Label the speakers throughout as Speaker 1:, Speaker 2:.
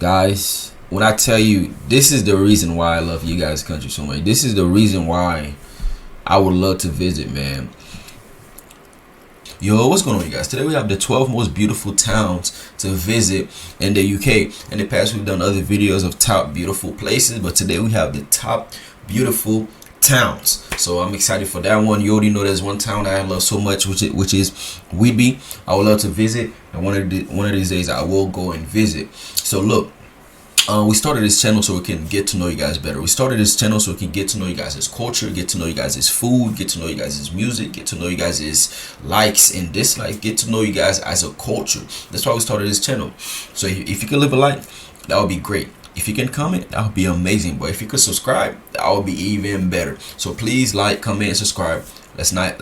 Speaker 1: Guys, when I tell you, this is the reason why I love you guys' country so much. This is the reason why I would love to visit, man. Yo, what's going on, you guys? Today we have the 12 most beautiful towns to visit in the UK. In the past, we've done other videos of top beautiful places, but today we have the top beautiful towns. So I'm excited for that one. You already know there's one town that I love so much, which is Whidby. I would love to visit, and one of these days I will go and visit. So look, we started this channel so we can get to know you guys better. We started this channel so we can get to know you guys' culture, get to know you guys' food, get to know you guys' music, get to know you guys' likes and dislikes, get to know you guys as a culture. That's why we started this channel. So if you can live a life, that would be great. If you can comment, that would be amazing. But if you could subscribe, that would be even better. So please like, comment, and subscribe. Let's not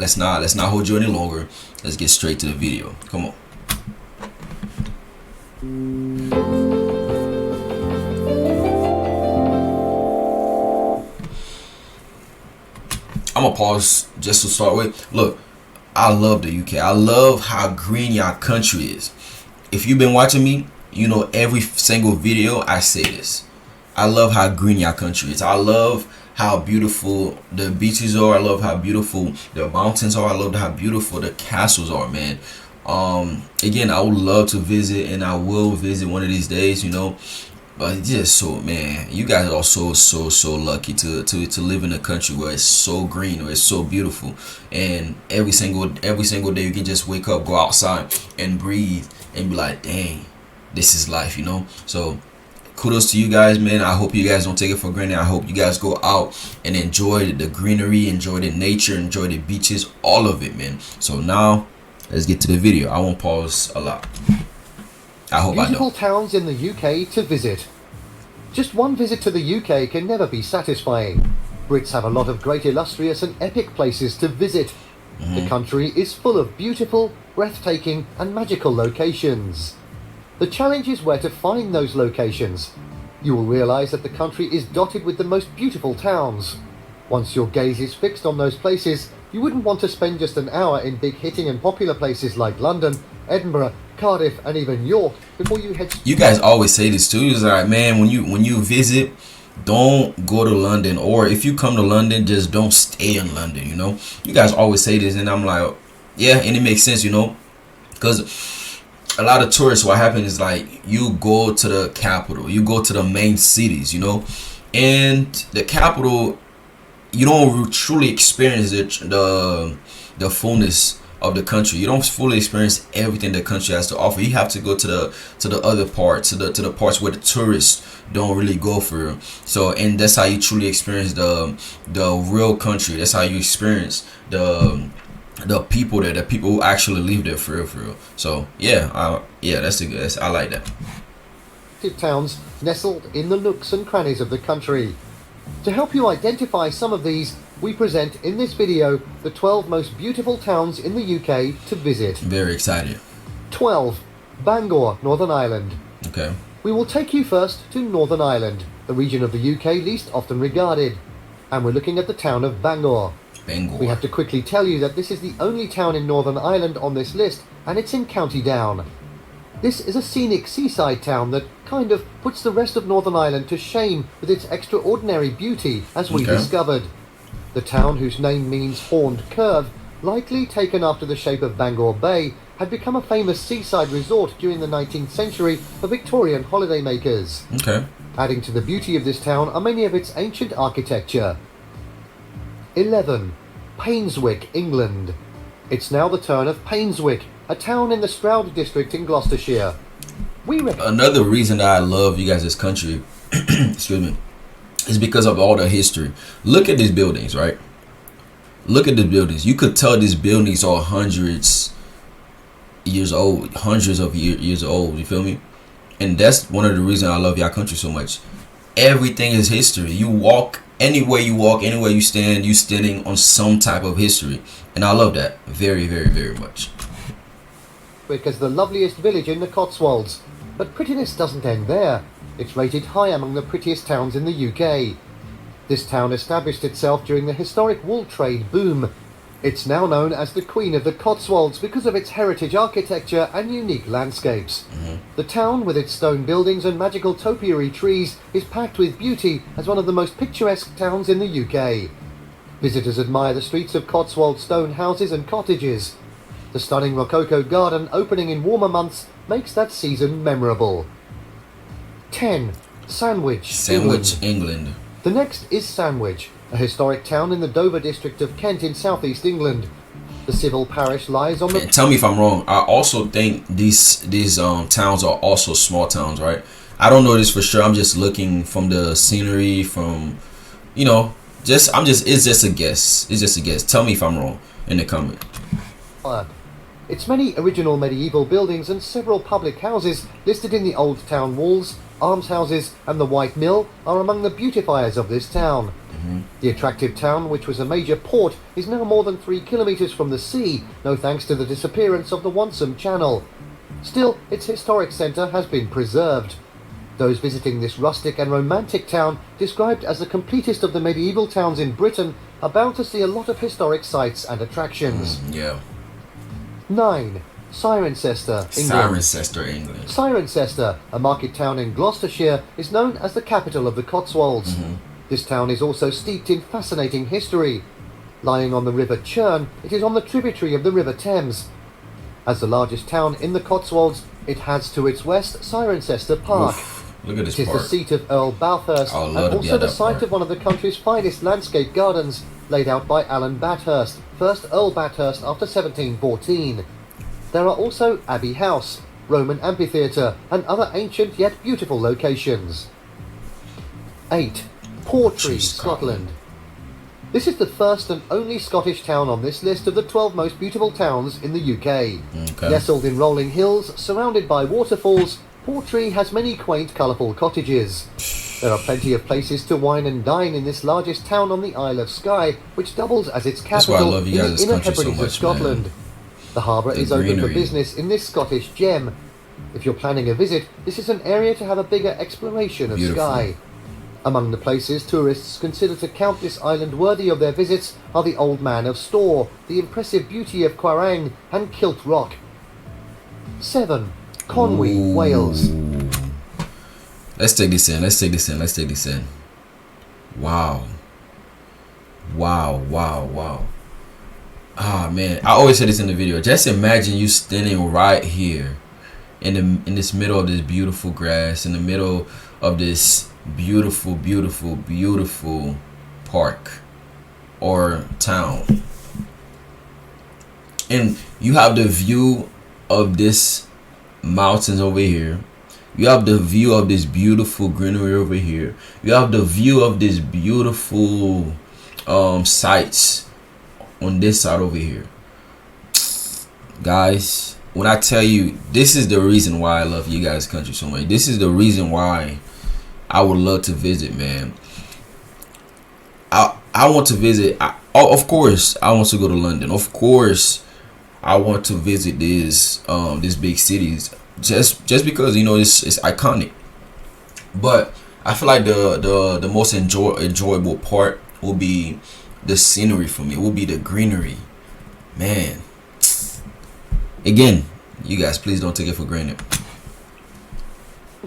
Speaker 1: hold you any longer. Let's get straight to the video. Come on. I'm gonna pause just to start with. Look, I love the UK. I love how green your country is. If you've been watching me, you know every single video I say this. I love how green your country is. I love how beautiful the beaches are. I love how beautiful the mountains are. I love how beautiful the castles are, man. Again, I would love to visit, and I will visit one of these days, you know. But just so, man, you guys are so lucky to live in a country where it's so green, where it's so beautiful, and every single day you can just wake up, go outside, and breathe, and be like, dang, this is life, you know. So kudos to you guys, man. I hope you guys don't take it for granted. I hope you guys go out and enjoy the greenery, enjoy the nature, enjoy the beaches, all of it, man. So now let's get to the video. I won't pause a lot. I hope
Speaker 2: Beautiful towns in the UK to visit. Just one visit to the UK can never be satisfying. Brits have a lot of great illustrious and epic places to visit. The country is full of beautiful, breathtaking and magical locations. The challenge is where to find those locations. You will realise that the country is dotted with the most beautiful towns. Once your gaze is fixed on those places, you wouldn't want to spend just an hour in big hitting and popular places like London, Edinburgh, Cardiff and even York before you head.
Speaker 1: You guys always say this too. It's like, man, when you visit, don't go to London, or if you come to London, just don't stay in London, you know. You guys always say this, and I'm like, yeah, and it makes sense, you know, because a lot of tourists, what happens is like you go to the capital, you go to the main cities, you know, and the capital, you don't truly experience the fullness of the country. You don't fully experience everything the country has to offer. You have to go to the other parts, to the parts where the tourists don't really go for. So, and that's how you truly experience the real country. That's how you experience the people there, the people who actually live there for real. So yeah, I like that.
Speaker 2: Towns nestled in the nooks and crannies of the country. To help you identify some of these, we present in this video the 12 most beautiful towns in the UK to visit.
Speaker 1: Very excited.
Speaker 2: 12. Bangor, Northern Ireland.
Speaker 1: Okay.
Speaker 2: We will take you first to Northern Ireland, the region of the UK least often regarded. And we're looking at the town of Bangor.
Speaker 1: Bangor.
Speaker 2: We have to quickly tell you that this is the only town in Northern Ireland on this list, and it's in County Down. This is a scenic seaside town that kind of puts the rest of Northern Ireland to shame with its extraordinary beauty, as we discovered. The town, whose name means horned curve, likely taken after the shape of Bangor Bay, had become a famous seaside resort during the 19th century for Victorian holidaymakers.
Speaker 1: Okay.
Speaker 2: Adding to the beauty of this town are many of its ancient architecture. 11. Painswick, England. It's now the turn of Painswick, a town in the Stroud district in Gloucestershire.
Speaker 1: Another reason that I love you guys' country, excuse me, is because of all the history. Look at these buildings, right? Look at the buildings. You could tell these buildings are hundreds of years old. You feel me? And that's one of the reasons I love your country so much. Everything is history. You walk, anywhere you walk, anywhere you stand, you standing on some type of history. And I love that very much.
Speaker 2: As the loveliest village in the Cotswolds. But prettiness doesn't end there. It's rated high among the prettiest towns in the UK. This town established itself during the historic wool trade boom. It's now known as the Queen of the Cotswolds because of its heritage architecture and unique landscapes. The town, with its stone buildings and magical topiary trees, is packed with beauty as one of the most picturesque towns in the UK. Visitors admire the streets of Cotswold stone houses and cottages. The stunning Rococo garden opening in warmer months makes that season memorable. 10. Sandwich,
Speaker 1: England.
Speaker 2: The next is Sandwich, a historic town in the Dover district of Kent in southeast England. The civil parish lies on the...
Speaker 1: Tell me if I'm wrong. I also think these towns are also small towns, right? I don't know this for sure. I'm just looking from the scenery, from, you know, it's just a guess. It's just a guess. Tell me if I'm wrong in the comment.
Speaker 2: Its many original medieval buildings and several public houses listed in the Old Town Walls, almshouses and the White Mill are among the beautifiers of this town. The attractive town, which was a major port, is now more than 3 kilometres from the sea, no thanks to the disappearance of the Wonsum Channel. Still, its historic centre has been preserved. Those visiting this rustic and romantic town, described as the completest of the medieval towns in Britain, are bound to see a lot of historic sights and attractions. 9. Cirencester, England. Cirencester, a market town in Gloucestershire, is known as the capital of the Cotswolds. This town is also steeped in fascinating history. Lying on the River Churn, it is on the tributary of the River Thames. As the largest town in the Cotswolds, it has to its west Cirencester Park.
Speaker 1: Look at this
Speaker 2: It is
Speaker 1: park.
Speaker 2: the seat of Earl Bathurst and also the site of one of the country's finest landscape gardens, laid out by Alan Bathurst, first Earl Bathurst after 1714. There are also Abbey House, Roman amphitheatre and other ancient yet beautiful locations. 8. Portree, Scotland. This is the first and only Scottish town on this list of the 12 most beautiful towns in the UK. Nestled in rolling hills, surrounded by waterfalls, Portree has many quaint, colourful cottages. There are plenty of places to wine and dine in this largest town on the Isle of Skye, which doubles as its capital in the Inner Hebrides of Scotland. The harbour is open for business in this Scottish gem. If you're planning a visit, this is an area to have a bigger exploration of Skye. Among the places tourists consider to count this island worthy of their visits are the Old Man of Storr, the impressive beauty of Quiraing and Kilt Rock. 7. Conway, Wales.
Speaker 1: Let's take this in. Wow. Ah, man, I always say this in the video. Just imagine you standing right here in this middle of this beautiful grass, in the middle of this beautiful park or town, and you have the view of this mountains over here, you have the view of this beautiful greenery over here, you have the view of this beautiful sights on this side over here. Guys, when I tell you, this is the reason why I love you guys' country so much. This is the reason why I would love to visit, man. I want to visit. Of course, I want to go to London. Of course, I want to visit these big cities just because, you know, it's iconic. But I feel like the most enjoyable part will be the scenery for me. It will be the greenery, man. Again, you guys, please don't take it for granted.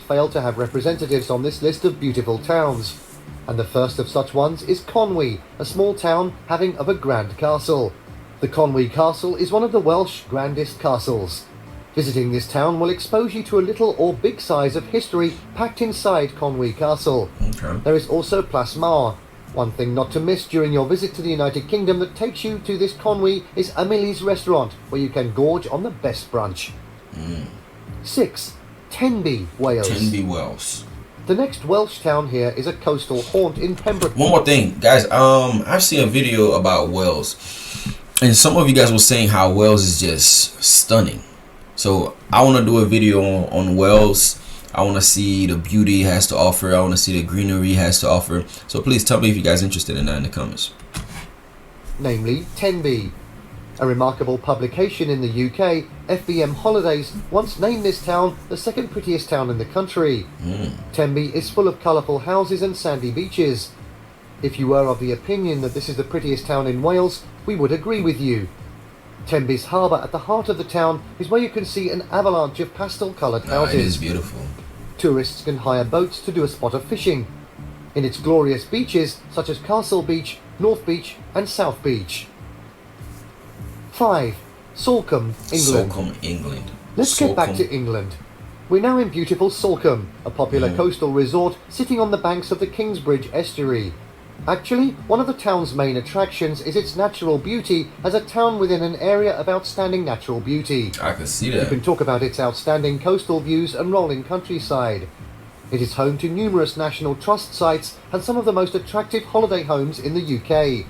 Speaker 2: Fail to have representatives on this list of beautiful towns, and the first of such ones is Conway, a small town having of a grand castle. The Conway Castle is one of the Welsh grandest castles. Visiting this town will expose you to a little or big size of history packed inside Conway Castle. There is also Plas Mawr. One thing not to miss during your visit to the United Kingdom that takes you to this Conway is Ameli's restaurant, where you can gorge on the best brunch. 6. Tenby, Wales. The next Welsh town here is a coastal haunt in Pembroke.
Speaker 1: One more thing, guys. I've seen a video about Wales, and some of you guys were saying how Wales is just stunning. So I want to do a video on Wales. I want to see the beauty it has to offer. I want to see the greenery it has to offer. So please tell me if you guys are interested in that in the comments.
Speaker 2: Namely, Tenby. A remarkable publication in the UK, FBM Holidays, once named this town the second prettiest town in the country. Tenby is full of colourful houses and sandy beaches. If you were of the opinion that this is the prettiest town in Wales, we would agree with you. Tenby's Harbour at the heart of the town is where you can see an avalanche of pastel-coloured houses.
Speaker 1: It is beautiful.
Speaker 2: Tourists can hire boats to do a spot of fishing. In its glorious beaches, such as Castle Beach, North Beach and South Beach. 5. Salcombe, England.
Speaker 1: Salcombe, England.
Speaker 2: Let's get back to England. We're now in beautiful Salcombe, a popular coastal resort sitting on the banks of the Kingsbridge estuary. Actually, one of the town's main attractions is its natural beauty as a town within an area of outstanding natural beauty.
Speaker 1: I can see that.
Speaker 2: You can talk about its outstanding coastal views and rolling countryside. It is home to numerous National Trust sites and some of the most attractive holiday homes in the UK.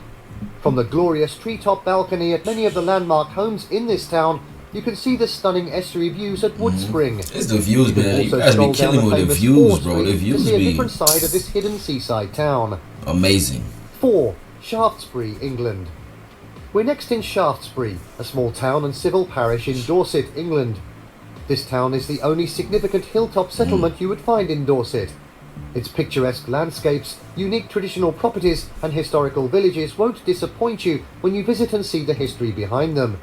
Speaker 2: From the glorious treetop balcony at many of the landmark homes in this town, you can see the stunning estuary views at Woodspring.
Speaker 1: It's the views, man. You
Speaker 2: also
Speaker 1: guys be
Speaker 2: stroll
Speaker 1: killing
Speaker 2: down
Speaker 1: me
Speaker 2: the
Speaker 1: with the
Speaker 2: famous
Speaker 1: views,
Speaker 2: Ford
Speaker 1: bro. The
Speaker 2: Street
Speaker 1: views
Speaker 2: to see a
Speaker 1: be
Speaker 2: different side of this hidden seaside town.
Speaker 1: amazing.
Speaker 2: 4. Shaftesbury, England. We're next in Shaftesbury, a small town and civil parish in Dorset, England. This town is the only significant hilltop settlement you would find in Dorset. Its picturesque landscapes, unique traditional properties and historical villages won't disappoint you when you visit and see the history behind them.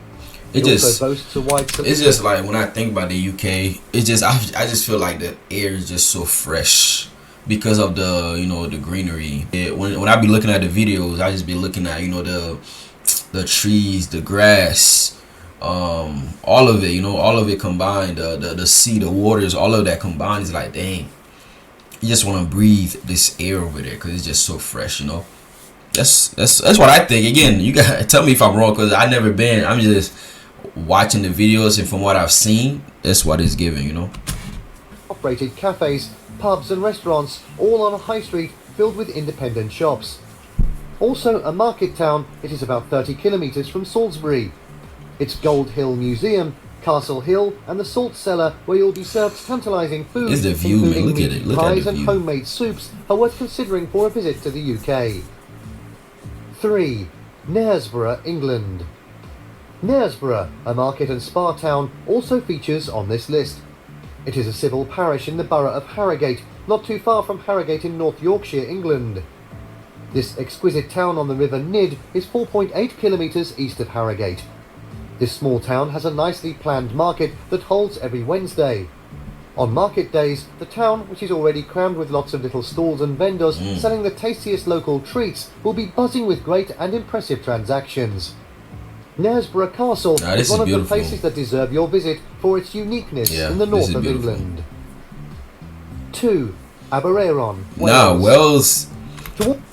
Speaker 2: It also boasts a wide
Speaker 1: it's just like when I think about the UK, it's just I just feel like the air is just so fresh because of the the greenery. When I be looking at the videos, I just be looking at the trees, the grass, all of it, all of it combined, the sea, the waters, all of that combined is like, dang, you just want to breathe this air over there because it's just so fresh. That's what I think. Again, you gotta tell me if I'm wrong because I've never been. I'm just watching the videos, and from what I've seen, that's what it's giving.
Speaker 2: Operated cafes, pubs and restaurants, all on a high street filled with independent shops. Also a market town, it is about 30 kilometres from Salisbury. Its Gold Hill Museum, Castle Hill and the Salt Cellar, where you'll be served tantalising food,
Speaker 1: It's the view, man.
Speaker 2: including
Speaker 1: Look at
Speaker 2: meat
Speaker 1: it. Look at
Speaker 2: pies
Speaker 1: the
Speaker 2: and
Speaker 1: view.
Speaker 2: homemade soups, are worth considering for a visit to the UK. 3. Knaresborough, England. Knaresborough, a market and spa town, also features on this list. It is a civil parish in the borough of Harrogate, not too far from Harrogate in North Yorkshire, England. This exquisite town on the River Nid is 4.8 kilometres east of Harrogate. This small town has a nicely planned market that holds every Wednesday. On market days, the town, which is already crammed with lots of little stalls and vendors selling the tastiest local treats, will be buzzing with great and impressive transactions. Knaresborough Castle is one of the places that deserve your visit for its uniqueness in the north of England. 2. Aeron, Wales.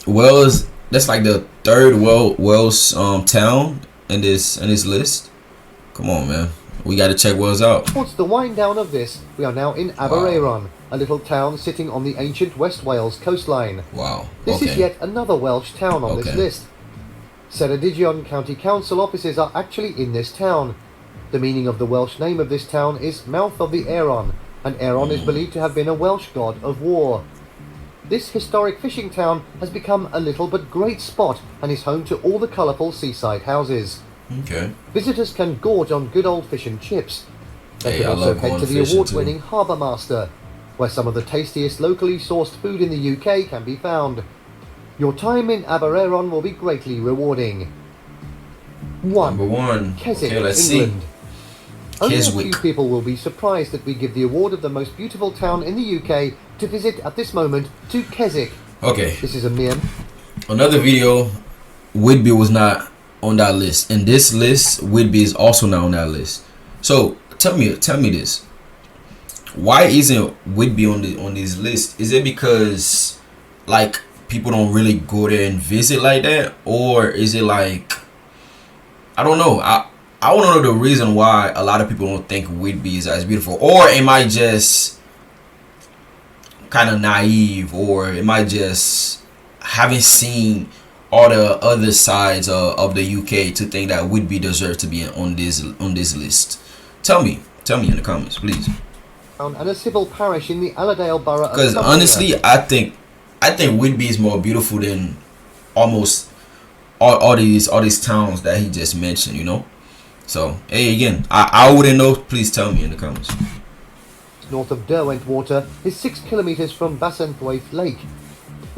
Speaker 1: Wales, that's like the third Wales town in this list. Come on, man. We got to check Wales out.
Speaker 2: Towards the wind down of this, we are now in Aeron, a little town sitting on the ancient West Wales coastline.
Speaker 1: Wow.
Speaker 2: This is yet another Welsh town on this list. Ceredigion County Council offices are actually in this town. The meaning of the Welsh name of this town is Mouth of the Aeron, and Aeron is believed to have been a Welsh god of war. This historic fishing town has become a little but great spot and is home to all the colourful seaside houses.
Speaker 1: Okay.
Speaker 2: Visitors can gorge on good old fish and chips. They
Speaker 1: Hey,
Speaker 2: can
Speaker 1: I
Speaker 2: also
Speaker 1: love
Speaker 2: head
Speaker 1: going
Speaker 2: to the
Speaker 1: fishing
Speaker 2: award-winning Harbour Master, where some of the tastiest locally sourced food in the UK can be found. Your time in Aeron will be greatly rewarding. 1.
Speaker 1: Number 1.
Speaker 2: Keswick,
Speaker 1: Okay, let's
Speaker 2: England.
Speaker 1: see.
Speaker 2: Only a
Speaker 1: Keswick.
Speaker 2: few people will be surprised that we give the award of the most beautiful town in the UK to visit at this moment to Keswick.
Speaker 1: Okay.
Speaker 2: This is a mere...
Speaker 1: Another video, Whidby was not on that list. In this list, Whidby is also not on that list. So tell me this. Why isn't Whidby on this list? Is it because like people don't really go there and visit like that, or is it like, I don't know. I want to know the reason why a lot of people don't think Whidby is as beautiful, or am I just kind of naive, or am I just haven't seen all the other sides of the UK to think that Whidby deserves to be on this list? Tell me in the comments, please.
Speaker 2: And a civil parish in the Allerdale borough of
Speaker 1: Because
Speaker 2: Cumbria.
Speaker 1: honestly, I think Whidby is more beautiful than almost all these towns that he just mentioned. So hey, again, I wouldn't know. Please tell me in the comments.
Speaker 2: North of Derwentwater is 6 kilometres from Bassenthwaite Lake.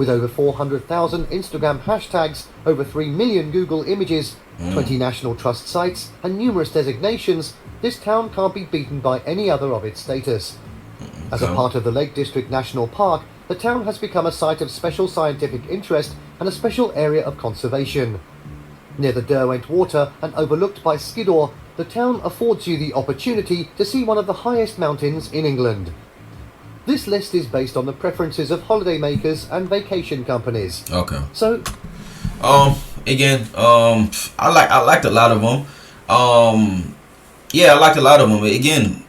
Speaker 2: With over 400,000 Instagram hashtags, over 3 million Google images, 20 National Trust sites, and numerous designations, this town can't be beaten by any other of its status. As a part of the Lake District National Park, the town has become a site of special scientific interest and a special area of conservation. Near the Derwent Water and overlooked by Skiddaw, the town affords you the opportunity to see one of the highest mountains in England. This list is based on the preferences of holidaymakers and vacation companies.
Speaker 1: Okay.
Speaker 2: So,
Speaker 1: again, I liked a lot of them. Yeah, I liked a lot of them. Again,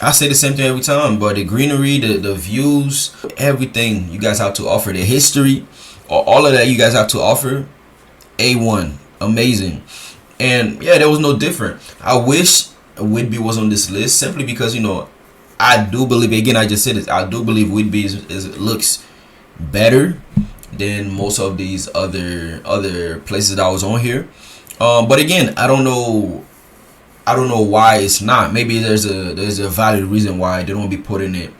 Speaker 1: I say the same thing every time, but the greenery, the views, everything you guys have to offer, the history, all of that you guys have to offer, A1, amazing. And yeah, there was no different. I wish Whidby was on this list simply because, you know, I do believe, again, I just said this, I do believe Whidby looks better than most of these other places that I was on here. But again, I don't know why it's not. Maybe there's a valid reason why they don't be putting it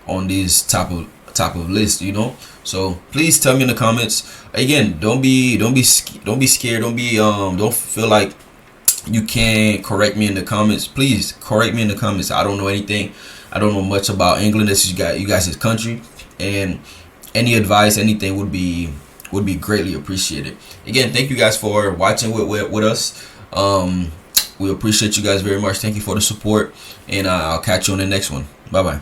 Speaker 1: on this type of list, you know. So please tell me in the comments. Again, don't be scared. Don't feel like you can't correct me in the comments. Please correct me in the comments. I don't know anything. I don't know much about England. This is you guys' country, and any advice, anything would be greatly appreciated. Again, thank you guys for watching with us. We appreciate you guys very much. Thank you for the support, and I'll catch you on the next one. Bye bye.